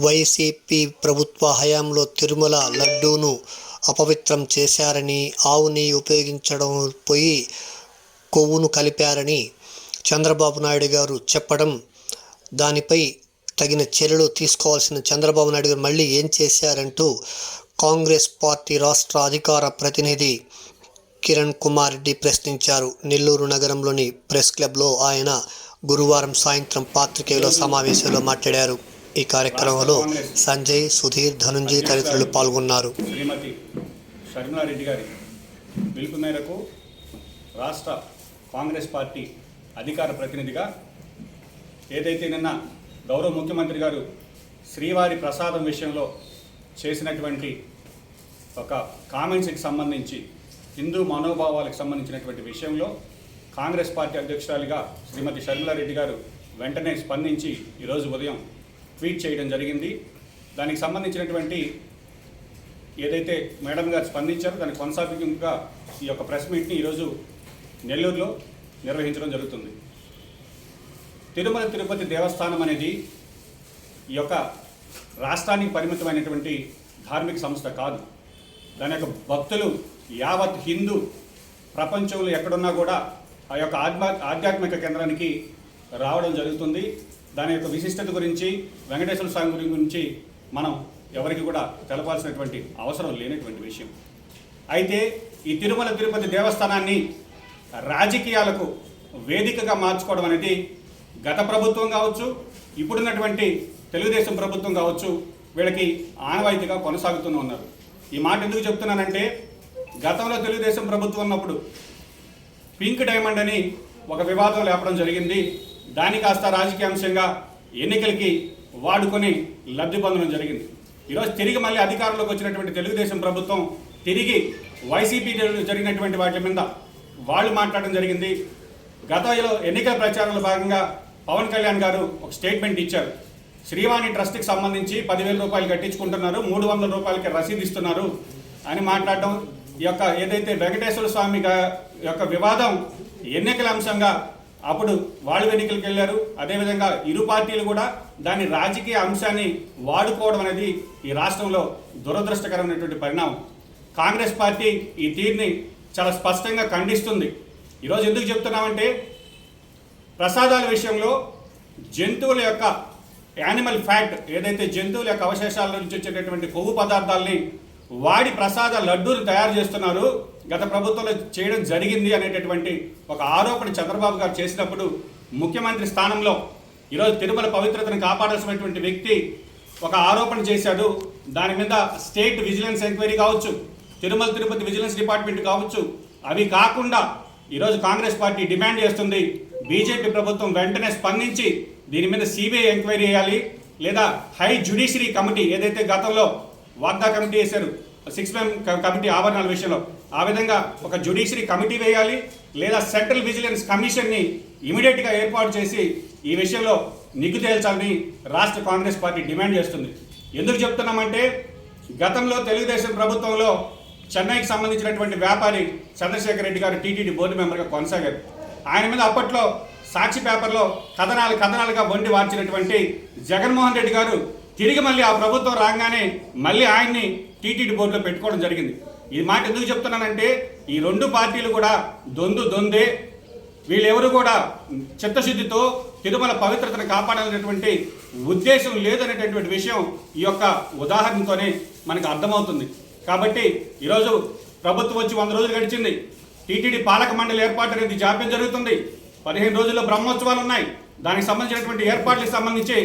YCP ప్రభుత్వ హయాంలో తిరుమల లడ్డూను అపవిత్రం చేశారని, ఆవు నెయ్యి ఉపయోగించడం పోయి కొవ్వును కలిపారని చంద్రబాబు నాయుడు గారు చెప్పడం, దానిపై తగిన చర్యలు తీసుకోవాల్సిన చంద్రబాబు నాయుడు గారు మళ్ళీ ఏం చేశారంటూ కాంగ్రెస్ పార్టీ రాష్ట్ర అధికార ప్రతినిధి కిరణ్ కుమార్ రెడ్డి ప్రశ్నించారు. నెల్లూరు నగరంలోని ప్రెస్ క్లబ్లో ఆయన గురువారం సాయంత్రం పాత్రికేయుల సమావేశంలో మాట్లాడారు. ఈ కార్యక్రమంలో సంజయ్, సుధీర్, ధనుంజయ్ తదితరులు పాల్గొన్నారు. శ్రీమతి షర్మిలారెడ్డి గారి పిలుపు మేరకు రాష్ట్ర కాంగ్రెస్ పార్టీ అధికార ప్రతినిధిగా ఏదైతే నిన్న గౌరవ ముఖ్యమంత్రి గారు శ్రీవారి ప్రసాదం విషయంలో చేసినటువంటి ఒక కామెంట్స్కి సంబంధించి, హిందూ మనోభావాలకు సంబంధించినటువంటి విషయంలో కాంగ్రెస్ పార్టీ అధ్యక్షురాలిగా శ్రీమతి షర్మిలారెడ్డి గారు వెంటనే స్పందించి ఈరోజు ఉదయం ట్వీట్ చేయడం జరిగింది. దానికి సంబంధించినటువంటి ఏదైతే మేడం గారు స్పందించారో దానికి కొనసాగింపుగా ఈ యొక్క ప్రెస్ మీట్ని ఈరోజు నెల్లూరులో నిర్వహించడం జరుగుతుంది. తిరుమల తిరుపతి దేవస్థానం అనేది ఈ యొక్క రాష్ట్రానికి పరిమితమైనటువంటి ధార్మిక సంస్థ కాదు. దాని యొక్క భక్తులు యావత్ హిందూ ప్రపంచంలో ఎక్కడున్నా కూడా ఆ యొక్క ఆధ్యాత్మిక కేంద్రానికి రావడం జరుగుతుంది. దాని యొక్క విశిష్టత గురించి, వెంకటేశ్వర స్వామి గురించి మనం ఎవరికి కూడా తెలపాల్సినటువంటి అవసరం లేనటువంటి విషయం. అయితే ఈ తిరుమల తిరుపతి దేవస్థానాన్ని రాజకీయాలకు వేదికగా మార్చుకోవడం అనేది గత ప్రభుత్వం కావచ్చు, ఇప్పుడున్నటువంటి తెలుగుదేశం ప్రభుత్వం కావచ్చు, వీళ్ళకి ఆనవాయితీగా కొనసాగుతూనే ఉన్నారు. ఈ మాట ఎందుకు చెప్తున్నానంటే, గతంలో తెలుగుదేశం ప్రభుత్వం ఉన్నప్పుడు పింక్ డైమండ్ అని ఒక వివాదం లేపడం జరిగింది. దాని కాస్త రాజకీయ అంశంగా ఎన్నికలకి వాడుకొని లబ్ధి పొందడం జరిగింది. ఈరోజు తిరిగి మళ్ళీ అధికారంలోకి వచ్చినటువంటి తెలుగుదేశం ప్రభుత్వం తిరిగి వైసీపీ జరిగినటువంటి వాటి మీద వాళ్ళు మాట్లాడడం జరిగింది. గతంలో ఎన్నికల ప్రచారంలో భాగంగా పవన్ కళ్యాణ్ గారు ఒక స్టేట్మెంట్ ఇచ్చారు. శ్రీవాణి ట్రస్ట్కి సంబంధించి 10,000 రూపాయలు కట్టించుకుంటున్నారు, 300 రూపాయలకి రసీదు ఇస్తున్నారు అని మాట్లాడడం, ఈ యొక్క ఏదైతే వెంకటేశ్వర స్వామి యొక్క వివాదం ఎన్నికల అంశంగా అప్పుడు వాళ్ళు ఎన్నికలకు వెళ్ళారు. అదేవిధంగా ఇరు పార్టీలు కూడా దాని రాజకీయ అంశాన్ని వాడుకోవడం అనేది ఈ రాష్ట్రంలో దురదృష్టకరమైనటువంటి పరిణామం. కాంగ్రెస్ పార్టీ ఈ తీరుని చాలా స్పష్టంగా ఖండిస్తుంది. ఈరోజు ఎందుకు చెప్తున్నామంటే, ప్రసాదాల విషయంలో జంతువుల యొక్క యానిమల్ ఫ్యాట్, ఏదైతే జంతువుల యొక్క అవశేషాల నుంచి వచ్చేటటువంటి కొవ్వు పదార్థాలని వాడి ప్రసాద లడ్డూలు తయారు చేస్తున్నారు, గత ప్రభుత్వంలో చేయడం జరిగింది అనేటటువంటి ఒక ఆరోపణ చంద్రబాబు గారు చేసినప్పుడు ముఖ్యమంత్రి స్థానంలో ఈరోజు తిరుమల పవిత్రతను కాపాడాల్సినటువంటి వ్యక్తి ఒక ఆరోపణ చేశాడు. దాని మీద స్టేట్ విజిలెన్స్ ఎంక్వైరీ కావచ్చు, తిరుమల తిరుపతి విజిలెన్స్ డిపార్ట్మెంట్ కావచ్చు, అవి కాకుండా ఈరోజు కాంగ్రెస్ పార్టీ డిమాండ్ చేస్తుంది, బీజేపీ ప్రభుత్వం వెంటనే స్పందించి దీని మీద సిబిఐ ఎంక్వైరీ చేయాలి, లేదా హై జ్యుడిషియరీ కమిటీ ఏదైతే గతంలో వాగ్దా కమిటీ వేశారు 6 కమిటీ ఆభరణాల విషయంలో, ఆ విధంగా ఒక జ్యుడిషియరీ కమిటీ వేయాలి, లేదా సెంట్రల్ విజిలెన్స్ కమిషన్ని ఇమీడియట్గా ఏర్పాటు చేసి ఈ విషయంలో నిగ్గు తేల్చాలని రాష్ట్ర కాంగ్రెస్ పార్టీ డిమాండ్ చేస్తుంది. ఎందుకు చెప్తున్నామంటే, గతంలో తెలుగుదేశం ప్రభుత్వంలో చెన్నైకి సంబంధించినటువంటి వ్యాపారి చంద్రశేఖర్ రెడ్డి గారు టీటీడీ బోర్డు మెంబర్గా కొనసాగారు. ఆయన మీద అప్పట్లో సాక్షి పేపర్లో కథనాలుగా వండి వార్చినటువంటి జగన్మోహన్ రెడ్డి గారు తిరిగి మళ్ళీ ఆ ప్రభుత్వం రాగానే మళ్ళీ ఆయన్ని టీటీడీ బోర్డులో పెట్టుకోవడం జరిగింది. ఈ మాట ఎందుకు చెప్తున్నానంటే, ఈ రెండు పార్టీలు కూడా దొందే, వీళ్ళెవరు కూడా చిత్తశుద్ధితో తిరుమల పవిత్రతను కాపాడాలనేటువంటి ఉద్దేశం లేదనేటటువంటి విషయం ఈ యొక్క ఉదాహరణతోనే మనకు అర్థమవుతుంది. కాబట్టి ఈరోజు ప్రభుత్వం వచ్చి 100 రోజులు గడిచింది. టీటీడీ పాలక మండలి ఏర్పాటు అనేది జాప్యం జరుగుతుంది. 15 రోజుల్లో బ్రహ్మోత్సవాలు ఉన్నాయి. దానికి సంబంధించినటువంటి ఏర్పాట్లకు సంబంధించి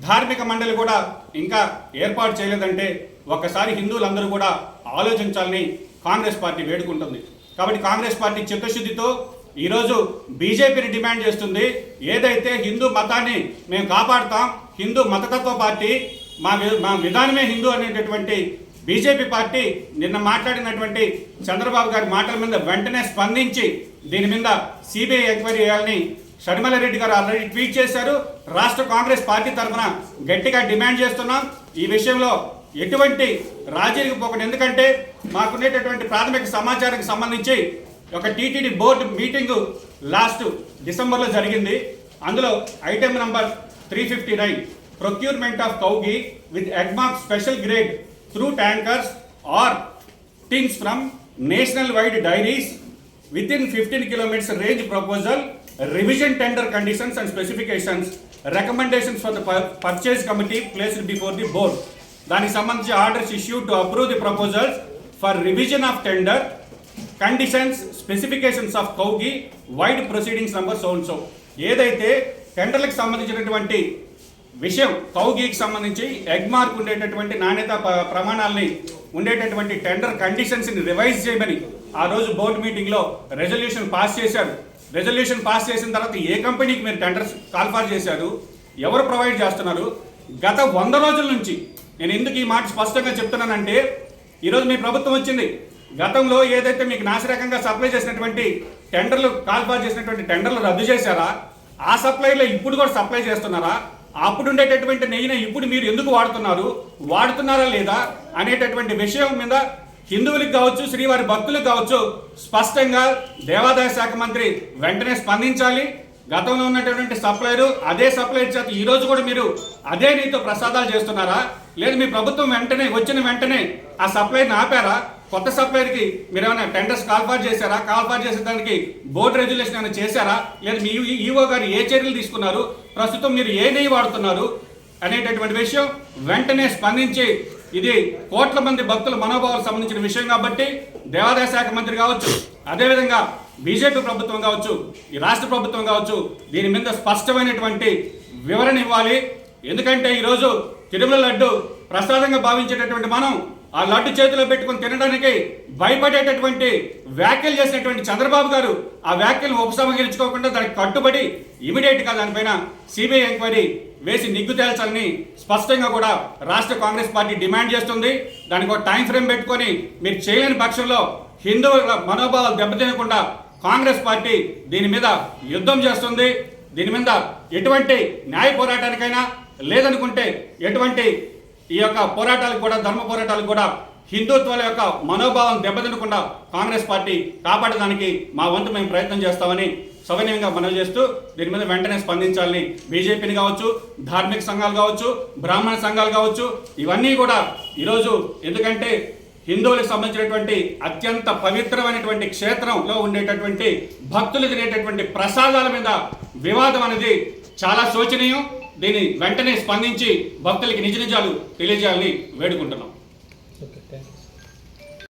ధార్మిక మండలి కూడా ఇంకా ఏర్పాటు చేయలేదంటే ఒక్కసారి హిందువులందరూ కూడా ఆలోచించాలని కాంగ్రెస్ పార్టీ వేడుకుంటుంది. కాబట్టి కాంగ్రెస్ పార్టీ చిత్తశుద్ధితో ఈరోజు బీజేపీని డిమాండ్ చేస్తుంది, ఏదైతే హిందూ మతాన్ని మేము కాపాడుతాం, హిందూ మతతత్వ పార్టీ, మా విధానమే హిందూ అనేటటువంటి బీజేపీ పార్టీ నిన్న మాట్లాడినటువంటి చంద్రబాబు గారి మాటల మీద వెంటనే స్పందించి దీని మీద సిబిఐ ఎంక్వైరీ చేయాలని షర్మిలారెడ్డి గారు ఆల్రెడీ ట్వీట్ చేశారు. రాష్ట్ర కాంగ్రెస్ పార్టీ తరఫున గట్టిగా డిమాండ్ చేస్తున్నాం. ఈ విషయంలో ఎటువంటి రాజీకి పోకండి. ఎందుకంటే మాకున్నటువంటి ప్రాథమిక సమాచారానికి సంబంధించి ఒక టీటీడీ బోర్డు మీటింగు లాస్ట్ డిసెంబర్లో జరిగింది. అందులో item number 359 procurement of cow ghee with egg mark special grade through tankers or tins from national wide dairies within 15 kilometers range proposal, revision tender conditions and specifications, recommendations for the purchase committee placed before the board. దానికి సంబంధించి orders issue to approve the proposals for revision of tender conditions specifications of cow ghee wide proceedings number so and so. ఏదైతే టెండర్లకు సంబంధించినటువంటి విషయం cow ఘీకి సంబంధించి egg mark ఉండేటటువంటి నాణ్యత ప్రమాణాలని ఉండేటటువంటి tender కండిషన్స్ని revise చేయమని ఆ రోజు బోర్డు మీటింగ్లో రెజల్యూషన్ పాస్ చేశారు. రెజల్యూషన్ పాస్ చేసిన తర్వాత ఏ కంపెనీకి మీరు టెండర్స్ కాల్ఫార్ చేశారు, ఎవరు ప్రొవైడ్ చేస్తున్నారు? గత 100 రోజుల నుంచి నేను ఎందుకు ఈ మాట స్పష్టంగా చెప్తున్నానంటే, ఈరోజు మీ ప్రభుత్వం వచ్చింది. గతంలో ఏదైతే మీకు నాసిరకంగా సప్లై చేసినటువంటి టెండర్లు కాల్ఫార్ చేసినటువంటి టెండర్లు రద్దు చేశారా? ఆ సప్లైలో ఇప్పుడు కూడా సప్లై చేస్తున్నారా? అప్పుడు ఉండేటటువంటి నెయ్యిని ఇప్పుడు మీరు ఎందుకు వాడుతున్నారా లేదా అనేటటువంటి విషయం మీద హిందువులకు కావచ్చు, శ్రీవారి భక్తులకు కావచ్చు, స్పష్టంగా దేవాదాయ శాఖ మంత్రి వెంటనే స్పందించాలి. గతంలో ఉన్నటువంటి సప్లైరు అదే సప్లైర్ చేత ఈ రోజు కూడా మీరు అదే నీతో ప్రసాదాలు చేస్తున్నారా? లేదు మీ ప్రభుత్వం వచ్చిన వెంటనే ఆ సప్లైని ఆపారా? కొత్త సప్లైర్కి మీరు ఏమైనా టెండర్స్ కాల్ఫార్ చేశారా? కాల్ఫార్ చేసేదానికి బోర్డు రెగ్యులేషన్ ఏమైనా చేశారా? లేదు మీ ఈఓ గారు ఏ చర్యలు తీసుకున్నారు? ప్రస్తుతం మీరు ఏ నెయ్యి వాడుతున్నారు అనేటటువంటి విషయం వెంటనే స్పందించి, ఇది కోట్ల మంది భక్తుల మనోభావాలకు సంబంధించిన విషయం కాబట్టి దేవాదాయ శాఖ మంత్రి కావచ్చు, అదేవిధంగా బీజేపీ ప్రభుత్వం కావచ్చు, ఈ రాష్ట్ర ప్రభుత్వం కావచ్చు, దీని మీద స్పష్టమైనటువంటి వివరణ ఇవ్వాలి. ఎందుకంటే ఈరోజు తిరుమల లడ్డు ప్రసాదంగా భావించేటటువంటి మనం ఆ లడ్డు చేతిలో పెట్టుకుని తినడానికి భయపడేటటువంటి వ్యాఖ్యలు చేసినటువంటి చంద్రబాబు గారు ఆ వ్యాఖ్యలను ఉపసంహరించుకోకుండా దానికి కట్టుబడి ఇమీడియట్గా దానిపైన సిబిఐ ఎంక్వైరీ వేసి నిగ్గు తేల్చాలని స్పష్టంగా కూడా రాష్ట్ర కాంగ్రెస్ పార్టీ డిమాండ్ చేస్తుంది. దానికి ఒక టైం ఫ్రేమ్ పెట్టుకొని మీరు చేయలేని పక్షంలో హిందువుల మనోభావాలు దెబ్బతినకుండా కాంగ్రెస్ పార్టీ దీని మీద యుద్ధం చేస్తుంది. దీని మీద ఎటువంటి న్యాయ పోరాటానికైనా లేదనుకుంటే ఎటువంటి ఈ యొక్క పోరాటాలకు కూడా, ధర్మ పోరాటాలకు కూడా హిందుత్వాల యొక్క మనోభావం దెబ్బతినకుండా కాంగ్రెస్ పార్టీ కాపాడడానికి మా వంతు మేము ప్రయత్నం చేస్తామని సవినయంగా మనవి చేస్తూ దీని మీద వెంటనే స్పందించాలని బీజేపీని కావచ్చు, ధార్మిక సంఘాలు కావచ్చు, బ్రాహ్మణ సంఘాలు కావచ్చు, ఇవన్నీ కూడా ఈరోజు ఎందుకంటే హిందువులకు సంబంధించినటువంటి అత్యంత పవిత్రమైనటువంటి క్షేత్రంలో ఉండేటటువంటి భక్తులు తినేటటువంటి ప్రసాదాల మీద వివాదం అనేది చాలా శోచనీయం. దీన్ని వెంటనే స్పందించి భక్తులకి నిజ నిజాలు తెలియజేయాలని వేడుకుంటున్నాం.